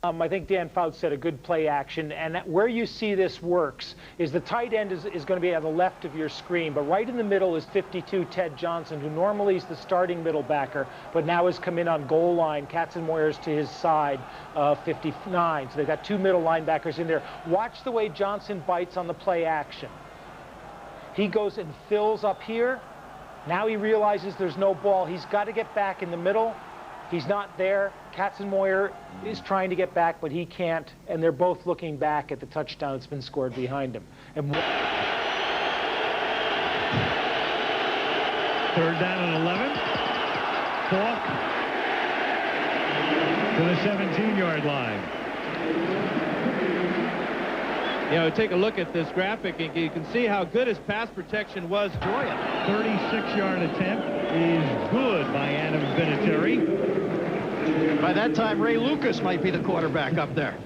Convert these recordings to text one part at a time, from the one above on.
I think Dan Fouts said a good play action, and where you see this works is the tight end is going to be at the left of your screen, but right in the middle is 52 Ted Johnson, who normally is the starting middle backer, but now has come in on goal line. Katzenmoyer's to his side, 59. So they've got two middle linebackers in there. Watch the way Johnson bites on the play action. He goes and fills up here. Now he realizes there's no ball. He's got to get back in the middle. He's not there. Katzenmoyer is trying to get back, but he can't. And they're both looking back at the touchdown that's been scored behind him. And third down and 11. Falk to the 17-yard line. You know, take a look at this graphic, and you can see how good his pass protection was. 36-yard attempt is good by Adam Vinatieri. By that time, Ray Lucas might be the quarterback up there.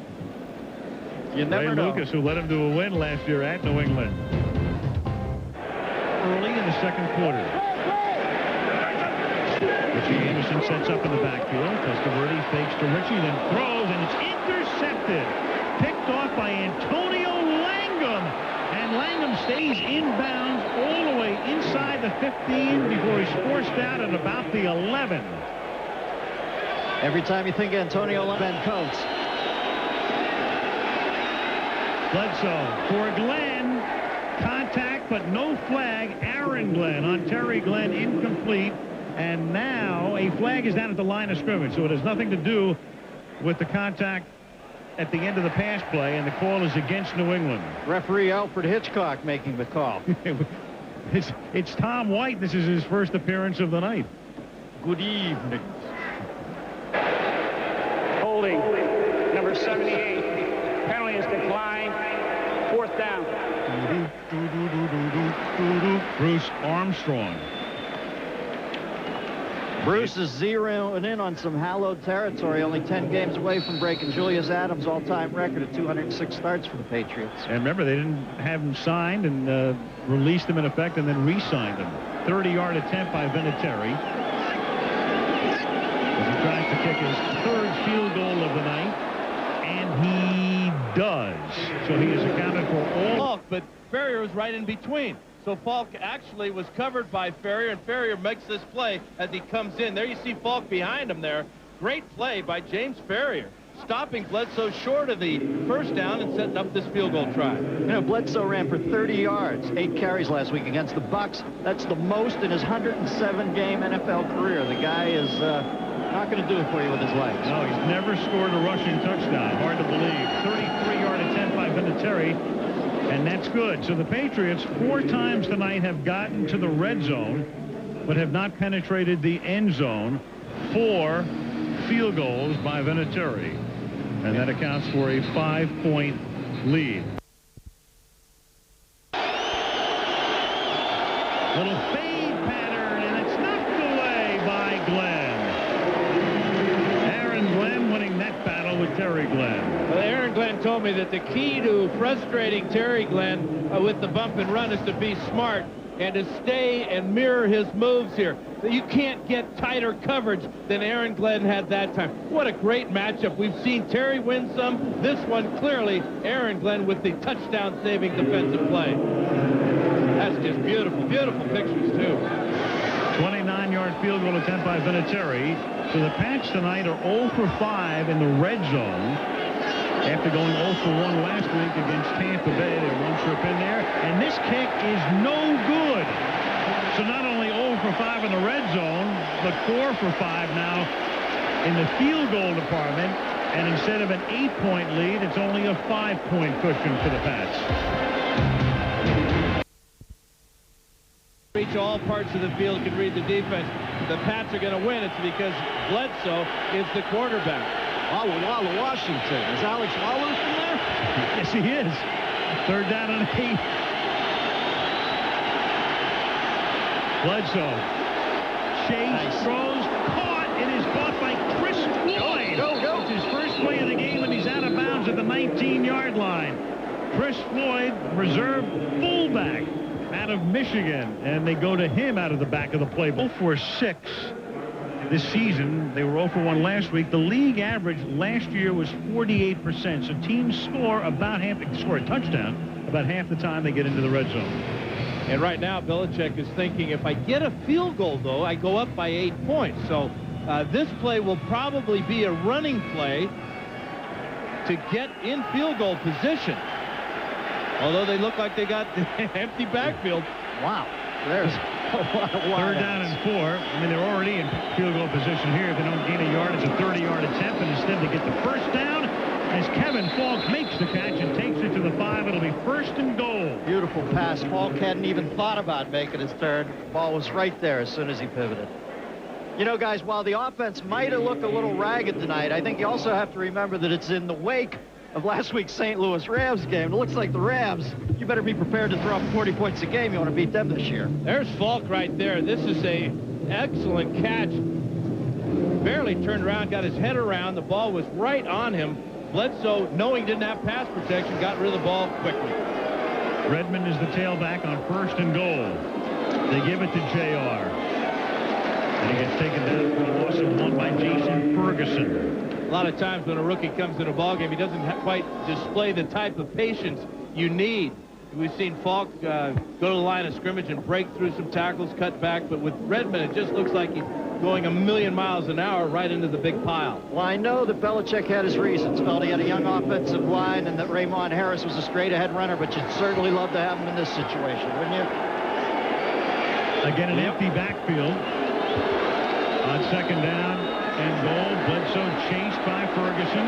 You never know. Ray Lucas, who led him to a win last year at New England. Early in the second quarter. Richie Anderson sets up in the backfield. Testaverde fakes to Richie, then throws, and it's intercepted. Picked off by Antonio Langham. And Langham stays inbounds all the way inside the 15 before he's forced out at about the 11. Every time you think Antonio Ben Coates. Bledsoe for Glenn. Contact, but no flag. Aaron Glenn on Terry Glenn, incomplete. And now a flag is down at the line of scrimmage, so it has nothing to do with the contact at the end of the pass play, and the call is against New England. Referee Alfred Hitchcock making the call. It's Tom White. This is his first appearance of the night. Good evening. Holding, number 78. Penalty is declined. Fourth down. Bruce Armstrong. Bruce is zeroing in on some hallowed territory, only 10 games away from breaking Julius Adams' all-time record of 206 starts for the Patriots. And remember, they didn't have him signed and released him in effect and then re-signed him. 30-yard attempt by Vinatieri. As he tries to kick his third field goal of the night, and he does. So he has accounted for all. But Ferrier was right in between. So Falk actually was covered by Ferrier, and Ferrier makes this play as he comes in. There you see Falk behind him there. Great play by James Ferrier, stopping Bledsoe short of the first down and setting up this field goal try. You know, Bledsoe ran for 30 yards, 8 carries last week against the Bucs. That's the most in his 107-game NFL career. The guy is not going to do it for you with his legs. No, he's never scored a rushing touchdown. Hard to believe. 33-yard attempt by Vinatieri. And that's good. So the Patriots 4 times tonight have gotten to the red zone, but have not penetrated the end zone. 4 field goals by Vinatieri. And that accounts for a 5-point lead. Little fade pattern, and it's knocked away by Glenn. Aaron Glenn winning that battle with Terry Glenn. Well, Aaron Glenn told me that the key to frustrating Terry Glenn with the bump and run is to be smart and to stay and mirror his moves here. You can't get tighter coverage than Aaron Glenn had that time. What a great matchup. We've seen Terry win some. This one clearly Aaron Glenn with the touchdown-saving defensive play. That's just beautiful. Beautiful pictures, too. 29-yard field goal attempt by Vinatieri. So the Pats tonight are 0 for 5 in the red zone. After going 0 for 1 last week against Tampa Bay, they're 1 trip in there, and this kick is no good. So not only 0 for 5 in the red zone, but 4 for 5 now in the field goal department, and instead of an 8-point lead, it's only a 5-point cushion for the Pats. Reach all parts of the field, can read the defense. The Pats are going to win. It's because Bledsoe is the quarterback. Walla Walla, Washington. Is Alex Waller from there? Yes, he is. Third down and 8. Bledsoe. Chase throws. Caught. It is caught by Chris Floyd. Go. It's his first play of the game, and he's out of bounds at the 19-yard line. Chris Floyd, reserve fullback out of Michigan, and they go to him out of the back of the playbook. 0 for 6 this season. They were 0 for 1 last week. The league average last year was 48%. So teams score about half, score a touchdown about half the time they get into the red zone. And right now, Belichick is thinking, if I get a field goal, though, I go up by 8 points. So this play will probably be a running play to get in field goal position. Although they look like they got empty backfield. Wow. There's a lot of 3rd down and 4. I mean, they're already in field goal position here. If they don't gain a yard, it's a 30-yard attempt. And instead, they get the first down as Kevin Falk makes the catch and takes it to the 5. It'll be 1st and goal. Beautiful pass. Falk hadn't even thought about making his turn. The ball was right there as soon as he pivoted. You know, guys, while the offense might have looked a little ragged tonight, I think you also have to remember that it's in the wake of last week's St. Louis Rams game. It looks like the Rams, you better be prepared to throw up 40 points a game. You want to beat them this year. There's Falk right there. This is a excellent catch. Barely turned around, got his head around. The ball was right on him. Bledsoe, knowing he didn't have pass protection, got rid of the ball quickly. Redmond is the tailback on 1st and goal. They give it to JR. And he gets taken down for a loss of 1 by Jason Ferguson. A lot of times when a rookie comes in a ballgame, he doesn't quite display the type of patience you need. We've seen Falk go to the line of scrimmage and break through some tackles, cut back, but with Redmond, it just looks like he's going a million miles an hour right into the big pile. Well, I know that Belichick had his reasons. Felt he had a young offensive line and that Raymond Harris was a straight-ahead runner, but you'd certainly love to have him in this situation, wouldn't you? Again, an empty backfield on 2nd down and goal. Bledsoe chased by Ferguson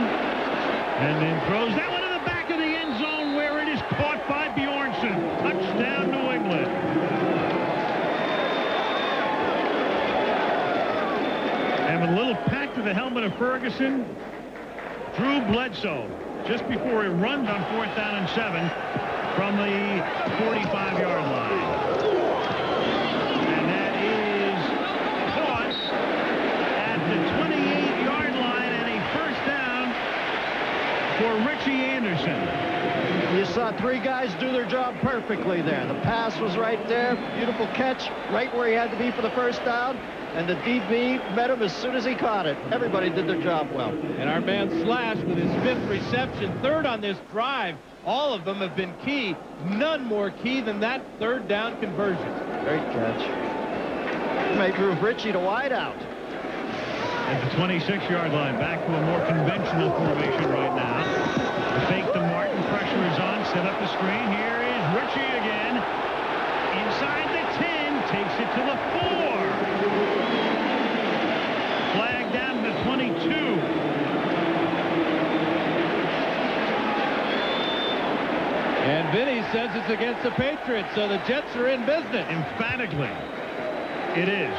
and then throws that one to the back of the end zone where it is caught by Bjornsson. Touchdown, New England. And a little pat to the helmet of Ferguson. Drew Bledsoe just before he runs on 4th down and 7 from the 45-yard line. For Richie Anderson. You saw 3 guys do their job perfectly there. The pass was right there. Beautiful catch right where he had to be for the 1st down. And the DB met him as soon as he caught it. Everybody did their job well. And our man Slash with his 5th reception, 3rd on this drive. All of them have been key. None more key than that 3rd down conversion. Great catch. May move Richie to wide out. At the 26-yard line, back to a more conventional formation right now. The fake to Martin, pressure is on, set up the screen. Here is Richie again. Inside the 10, takes it to the 4. Flag down to the 22. And Vinny says it's against the Patriots, so the Jets are in business. Emphatically, it is.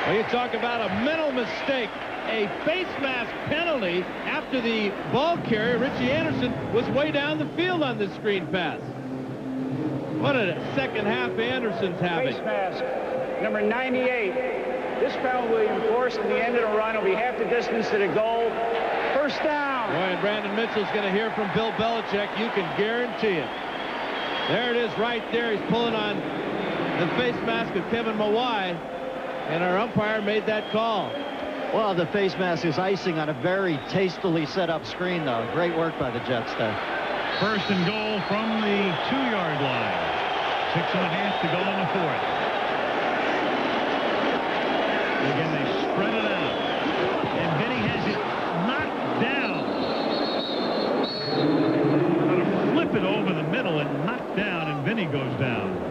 Well, you talk about a mental mistake, a face mask penalty after the ball carrier, Richie Anderson, was way down the field on this screen pass. What a second half Anderson's having. Face mask, number 98. This penalty will be enforced in the end of the run. It'll be half the distance to the goal. 1st down. Boy, and Brandon Mitchell's going to hear from Bill Belichick. You can guarantee it. There it is right there. He's pulling on the face mask of Kevin Mawai. And our umpire made that call. Well, the face mask is icing on a very tastily set up screen, though. Great work by the Jets there. 1st and goal from the 2-yard line. 6.5 to go in the 4th. Again, they spread it out. And Vinny has it knocked down. Going to flip it over the middle and knock down, and Vinny goes down.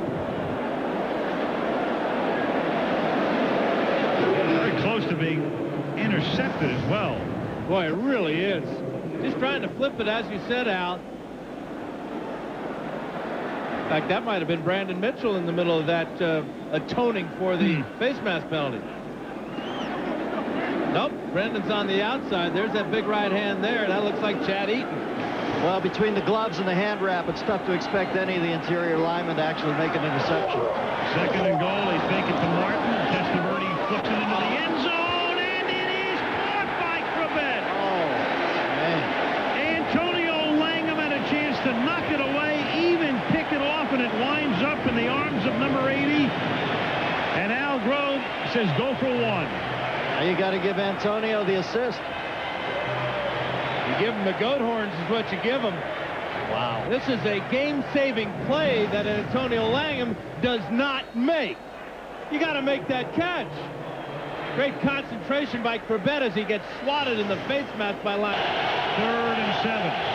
Close to being intercepted as well. Boy, it really is. Just trying to flip it, as you said, Al. In fact, that might have been Brandon Mitchell in the middle of that atoning for the face mask penalty. Nope, Brendan's on the outside. There's that big right hand there. That looks like Chad Eaton. Well, between the gloves and the hand wrap, it's tough to expect any of the interior linemen to actually make an interception. 2nd and goal. They fake it to Martin. Testaverde flips it into the end zone, and it is caught by Kravett. Oh, man. Antonio Langham had a chance to knock it away, even pick it off, and it winds up in the arms of number 80. And Al Grove says go for one. Now you got to give Antonio the assist. You give him the goat horns is what you give him. Wow. This is a game-saving play that Antonio Langham does not make. You got to make that catch. Great concentration by Corbett as he gets swatted in the face mask by Langham. 3rd and 7.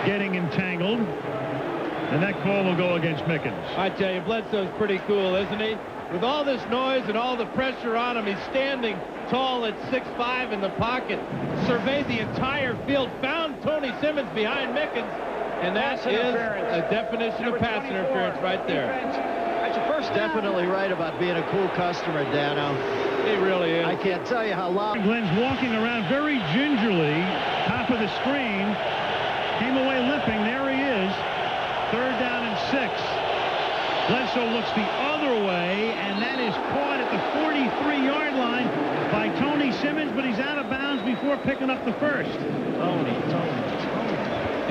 Getting entangled, and that call will go against Mickens. I tell you, Bledsoe's pretty cool, isn't he? With all this noise and all the pressure on him, he's standing tall at 6'5" in the pocket, surveyed the entire field, found Tony Simmons behind Mickens, and that is a definition of pass interference right there. That's your first. Definitely right about being a cool customer, Dano. He really is. I can't tell you how loud. Glenn's walking around very gingerly, top of the screen. Came away limping. There he is. 3rd down and 6. Bledsoe looks the other way, and that is caught at the 43-yard line by Tony Simmons, but he's out of bounds before picking up the first. Tony.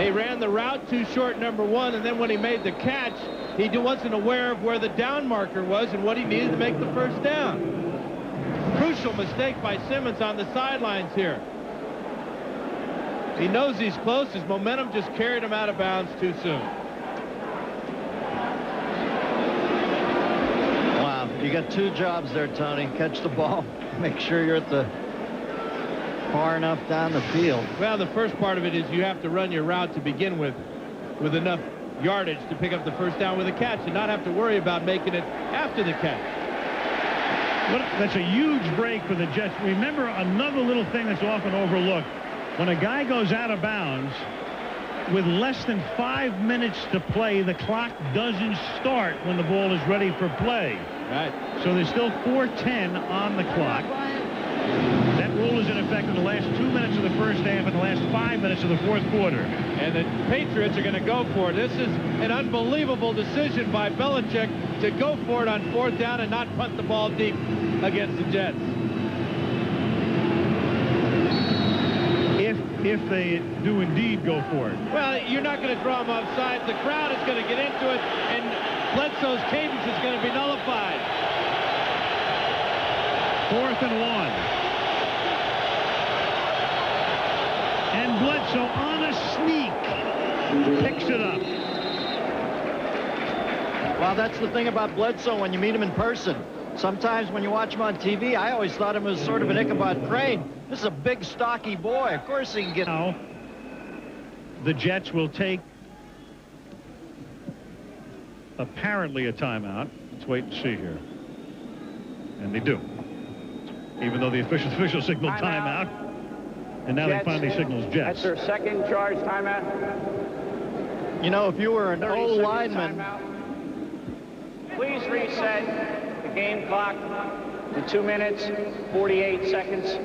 He ran the route too short, number 1, and then when he made the catch, he wasn't aware of where the down marker was and what he needed to make the first down. Crucial mistake by Simmons on the sidelines here. He knows he's close. His momentum just carried him out of bounds too soon. Wow, you got 2 jobs there, Tony. Catch the ball, make sure you're at the far enough down the field. Well, the first part of it is you have to run your route to begin with enough yardage to pick up the first down with a catch and not have to worry about making it after the catch. That's a huge break for the Jets. Remember another little thing that's often overlooked. When a guy goes out of bounds with less than 5 minutes to play, the clock doesn't start when the ball is ready for play. Right. So there's still 4:10 on the clock. That rule is in effect in the last 2 minutes of the first half and the last 5 minutes of the fourth quarter. And the Patriots are going to go for it. This is an unbelievable decision by Belichick to go for it on 4th down and not punt the ball deep against the Jets. If they do indeed go for it. Well, you're not going to draw him offside. The crowd is going to get into it, and Bledsoe's cadence is going to be nullified. 4th and 1. And Bledsoe on a sneak picks it up. Well, that's the thing about Bledsoe when you meet him in person. Sometimes when you watch him on TV, I always thought him as sort of an Ichabod Crane. This is a big, stocky boy. Of course he can get... Now, the Jets will take apparently a timeout. Let's wait and see here. And they do. Even though the official signaled timeout. And now Jets. they finally signals Jets. That's their second charge timeout. You know, if you were an old lineman... Please reset the game clock to 2 minutes, 48 seconds.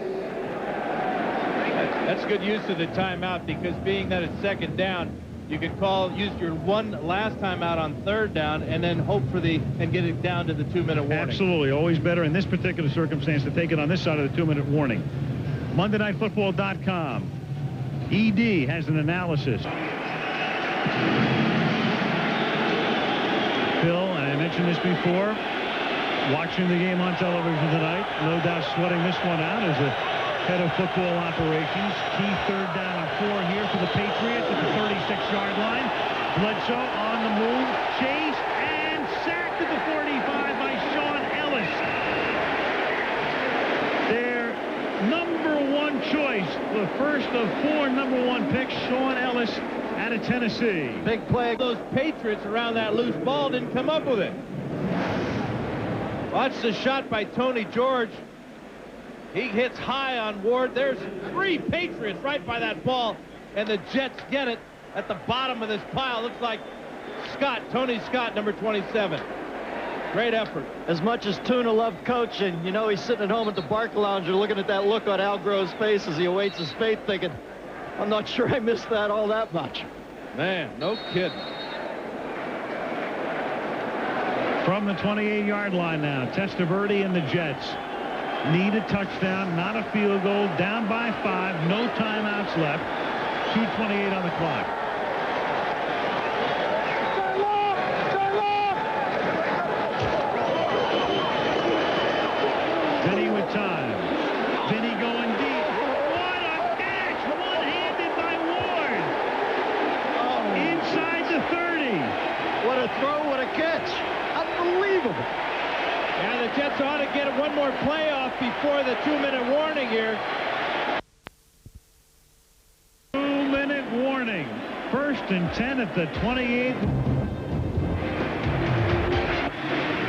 That's good use of the timeout because being that it's 2nd down, you can use your one last timeout on 3rd down and then hope for and get it down to the 2-minute warning. Absolutely. Always better in this particular circumstance to take it on this side of the 2-minute warning. MondayNightFootball.com. ED has an analysis. Phil, I mentioned this before, watching the game on television tonight, no doubt sweating this one out as a head of football operations. Key 3rd down and 4 here for the Patriots at the 36-yard line. Bledsoe on the move, chase, and sacked at the 45 by Sean Ellis. Their #1 choice, the first of 4 #1 picks, Sean Ellis out of Tennessee. Big play. Those Patriots around that loose ball didn't come up with it. Watch the shot by Tony George. He hits high on Ward. There's 3 Patriots right by that ball, and the Jets get it at the bottom of this pile. Looks like Tony Scott, number 27. Great effort. As much as Tuna loved coaching, you know he's sitting at home at the Barcalounger looking at that look on Al Grove's face as he awaits his fate, thinking, I'm not sure I missed that all that much. Man, no kidding. From the 28-yard line now, Testaverde and the Jets. Need a touchdown, not a field goal, down by 5, no timeouts left, 2:28 on the clock. Vinny with time. Vinny going deep. What a catch! One-handed by Ward. Oh. Inside the 30. What a throw, what a catch. Unbelievable. And the Jets ought to get one more play off before the 2-minute warning here. 2-minute warning. 1st and 10 at the 28.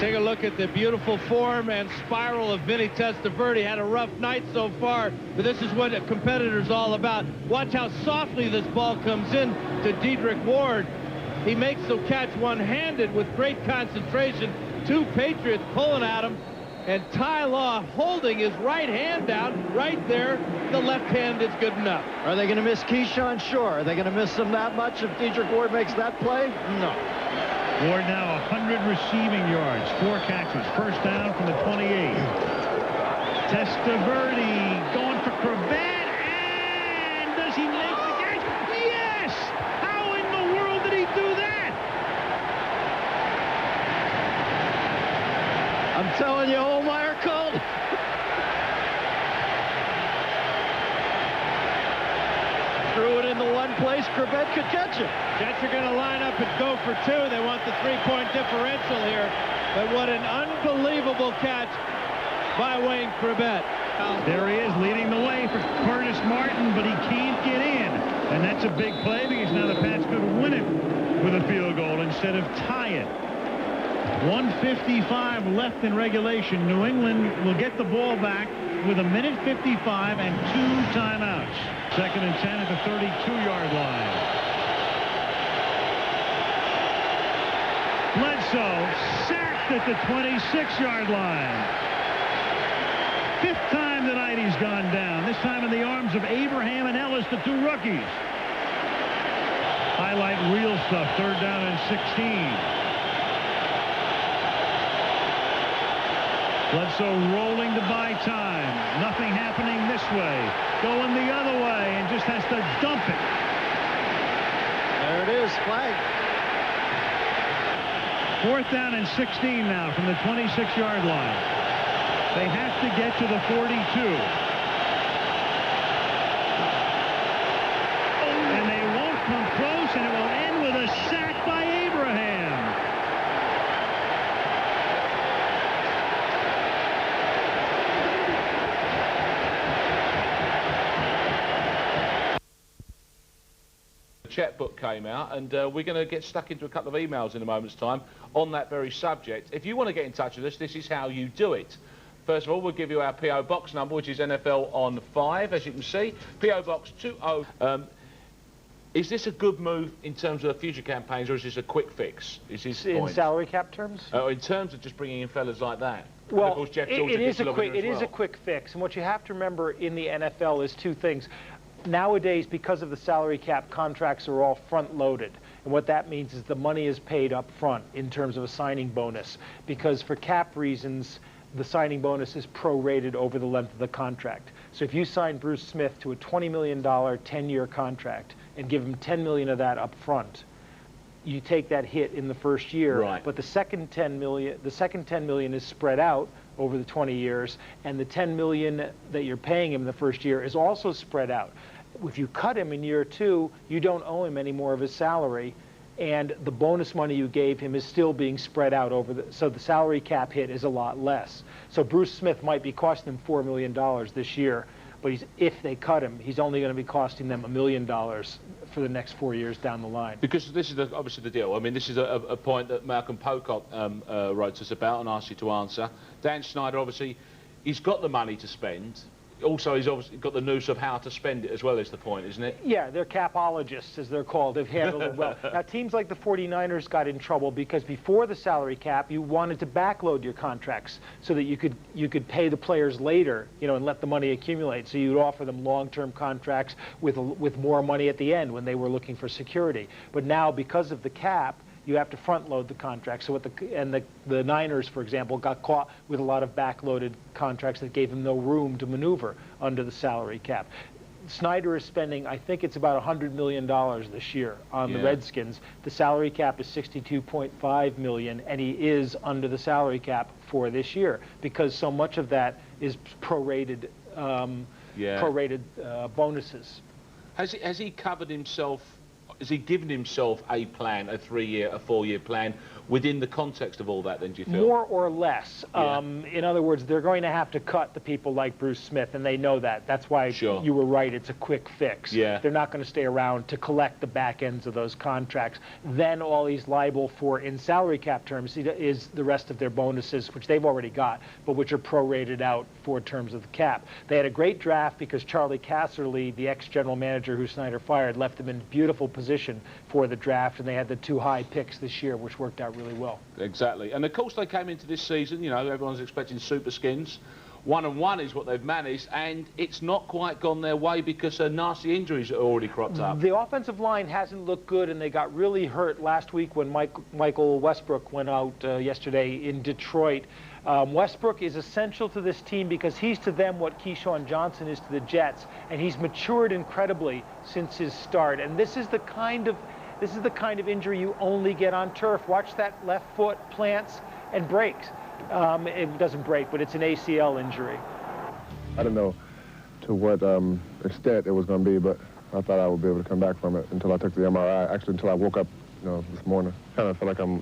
Take a look at the beautiful form and spiral of Vinny Testaverde. Had a rough night so far, but this is what a competitor's all about. Watch how softly this ball comes in to Dedrick Ward. He makes the catch one-handed with great concentration. 2 Patriots pulling at him, and Ty Law holding his right hand down right there. The left hand is good enough. Are they going to miss Keyshawn? Sure. Are they going to miss him that much if Dedrick Ward makes that play? No. Ward now 100 receiving yards, 4 catches, 1st down from the 28. Testaverde going for Cravat, and does he make the catch? Yes! How in the world did he do that? I'm telling you, Olmeyer called. Threw it in the one place Cravat could catch it. Jets are going to line up and go for 2. They want the 3-point differential here. But what an unbelievable catch by Wayne Cravat. There he is leading the way for Curtis Martin, but he can't get in. And that's a big play because now the Pats could win it with a field goal instead of tie it. 1:55 left in regulation. New England will get the ball back with 1:55 and 2 timeouts. 2nd and 10 at the 32-yard line. Bledsoe sacked at the 26-yard line. 5th time tonight he's gone down. This time in the arms of Abraham and Ellis, the 2 rookies. Highlight real stuff. 3rd down and 16. Bledsoe rolling to buy time. Nothing happening this way. Going the other way and just has to dump it. There it is, flag. 4th down and 16 now from the 26-yard line. They have to get to the 42. And they won't come close, and it will end with a sack by Abraham. Chat book came out, and we're going to get stuck into a couple of emails in a moment's time on that very subject. If you want to get in touch with us, this is how you do it. First of all, we'll give you our P.O. Box number, which is NFL on 5, as you can see. P.O. Box 20. Is this a good move in terms of future campaigns, or is this a quick fix? Is his in point? Salary cap terms? In terms of just bringing in fellas like that. Well, of course, Jeff it is a quick fix, and what you have to remember in the NFL is 2 things. Nowadays, because of the salary cap, contracts are all front-loaded. And what that means is the money is paid up front in terms of a signing bonus. Because for cap reasons, the signing bonus is prorated over the length of the contract. So if you sign Bruce Smith to a $20 million 10-year contract and give him $10 million of that up front, you take that hit in the first year. Right. But the second $10 million is spread out over the 20 years, and the $10 million that you're paying him in the first year is also spread out. If you cut him in year 2, you don't owe him any more of his salary, and the bonus money you gave him is still being spread out so the salary cap hit is a lot less. So Bruce Smith might be costing them $4 million this year, but if they cut him, he's only going to be costing them $1 million for the next 4 years down the line. Because this is obviously the deal. I mean, this is a point that Malcolm Pocock wrote to us about and asked you to answer. Dan Snyder, obviously, he's got the money to spend. Also, he's obviously got the noose of how to spend it as well, is the point, isn't it? Yeah, they're capologists, as they're called. They've handled it well. Now, teams like the 49ers got in trouble because before the salary cap, you wanted to backload your contracts so that you could pay the players later, and let the money accumulate. So you'd offer them long-term contracts with more money at the end when they were looking for security. But now, because of the cap, you have to front load the contract. So the Niners, for example, got caught with a lot of backloaded contracts that gave them no room to maneuver under the salary cap. Snyder is spending, I think it's about $100 million this year on the Redskins. The salary cap is $62.5 million, and he is under the salary cap for this year because so much of that is prorated bonuses. Has he covered himself? Has he given himself a plan, a 3-year, a 4-year plan within the context of all that, then, do you feel? More or less. In other words, they're going to have to cut the people like Bruce Smith, and they know that. That's why you were right, it's a quick fix. They're not going to stay around to collect the back ends of those contracts. Then all he's liable for in salary cap terms is the rest of their bonuses, which they've already got, but which are prorated out for terms of the cap. They had a great draft because Charlie Casserly, the ex-general manager who Snyder fired, left them in beautiful position for the draft, and they had the 2 high picks this year, which worked out really well. Exactly. And of course they came into this season, you know, everyone's expecting super skins. 1-1 is what they've managed, and it's not quite gone their way because nasty injuries are already cropped up. The offensive line hasn't looked good, and they got really hurt last week when Michael Westbrook went out yesterday in Detroit. Westbrook is essential to this team because he's to them what Keyshawn Johnson is to the Jets, and he's matured incredibly since his start. And this is the kind of injury you only get on turf. Watch that left foot plants and breaks. It doesn't break, but it's an ACL injury. I didn't know to what extent it was going to be, but I thought I would be able to come back from it until I took the MRI. Actually, until I woke up, this morning. Kind of feel like I'm